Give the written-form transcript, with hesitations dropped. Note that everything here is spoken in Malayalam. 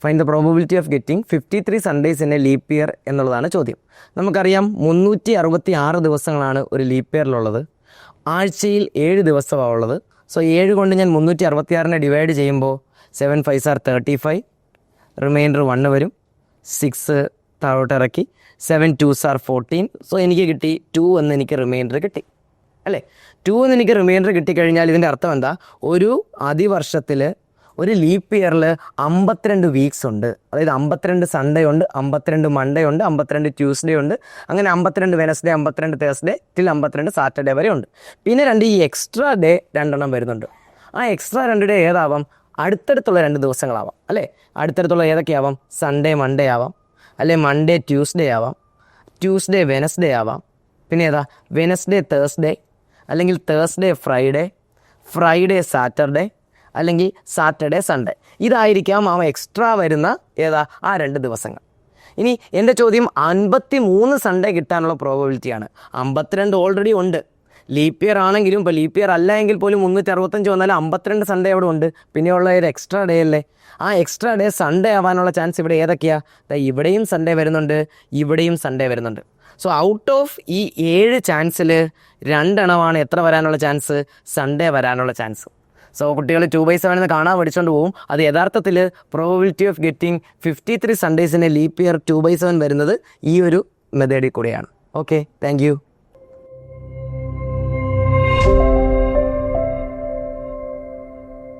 Find the probability of getting 53 Sundays in A leap year എന്നുള്ളതാണ് ചോദ്യം. നമുക്കറിയാം 366 ദിവസങ്ങളാണ് ഒരു ലീപ്പ് ഇയറിലുള്ളത്. ആഴ്ചയിൽ 7 ദിവസമാണ് ഉള്ളത്. സോ 7 കൊണ്ട് ഞാൻ 366 ഡിവൈഡ് ചെയ്യുമ്പോൾ 7 5s are 35, റിമൈൻഡർ 1 വരും. 6 താഴോട്ട് ഇറക്കി 7 2s are 14. സോ എനിക്ക് കിട്ടി 2 എന്ന് എനിക്ക് റിമൈൻഡർ കിട്ടി അല്ലേ. 2 എന്ന് എനിക്ക് റിമൈൻഡർ കിട്ടിക്കഴിഞ്ഞാൽ ഇതിൻ്റെ അർത്ഥം എന്താ? ഒരു അതിവർഷത്തിൽ ഒരു ലീപ്പ് ഇയറിൽ 52 വീക്സ് ഉണ്ട്. അതായത് 52 സൺഡേ ഉണ്ട്, 52 മൺഡേ ഉണ്ട്, 52 ട്യൂസ്ഡേ ഉണ്ട്, അങ്ങനെ 52 വെനസ്ഡേ, 52 തേഴ്സ്ഡേ ടിൽ 52 സാറ്റർഡേ വരെ ഉണ്ട്. പിന്നെ ഈ എക്സ്ട്രാ ഡേ 2 വരുന്നുണ്ട്. ആ എക്സ്ട്രാ 2 ഡേ ഏതാവാം? അടുത്തടുത്തുള്ള 2 ദിവസങ്ങളാവാം അല്ലേ. അടുത്തടുത്തുള്ള ഏതൊക്കെയാവാം? സൺഡേ മൺഡേ ആവാം, അല്ലെ മൺഡേ ട്യൂസ്ഡേ ആവാം, ട്യൂസ്ഡേ വെനസ്ഡേ ആവാം, പിന്നെ ഏതാ വെനസ്ഡേ തേഴ്സ്ഡേ, അല്ലെങ്കിൽ തേഴ്സ്ഡേ ഫ്രൈഡേ, ഫ്രൈഡേ സാറ്റർഡേ, അല്ലെങ്കിൽ സാറ്റർഡേ സൺഡേ. ഇതായിരിക്കാം എക്സ്ട്രാ വരുന്ന ആ 2 ദിവസങ്ങൾ. ഇനി എൻ്റെ ചോദ്യം 53 സൺഡേ കിട്ടാനുള്ള പ്രോബബിലിറ്റിയാണ്. 52 ഓൾറെഡി ഉണ്ട്. ലീപ്പ് ഇയർ ആണെങ്കിലും ഇപ്പോൾ ലീപ്പ് ഇയർ അല്ല എങ്കിൽ പോലും 365 വന്നാലും 52 സൺഡേ അവിടെ ഉണ്ട്. പിന്നെയുള്ള ഒരു എക്സ്ട്രാ ഡേ അല്ലേ. ആ എക്സ്ട്രാ ഡേ സൺഡേ ആവാനുള്ള ചാൻസ് ഇവിടെ ഏതൊക്കെയാണ്? ഇവിടെയും സൺഡേ വരുന്നുണ്ട്, ഇവിടെയും സൺഡേ വരുന്നുണ്ട്. സോ ഔട്ട് ഓഫ് ഈ 7 ചാൻസിൽ 2 എണ്ണമാണ് എത്ര വരാനുള്ള ചാൻസ്? സൺഡേ വരാനുള്ള ചാൻസ്. സോ കുട്ടികൾ 2/7 എന്ന് കാണാൻ പഠിച്ചുകൊണ്ട് പോകും. അത് യഥാർത്ഥത്തിൽ പ്രോബബിലിറ്റി ഓഫ് ഗെറ്റിംഗ് 53 സൺഡേസിൻ്റെ ലീപ്പ് ഇയർ 2/7 വരുന്നത് ഈ ഒരു മെത്തേഡിൽ കൂടെയാണ്. Okay, thank U.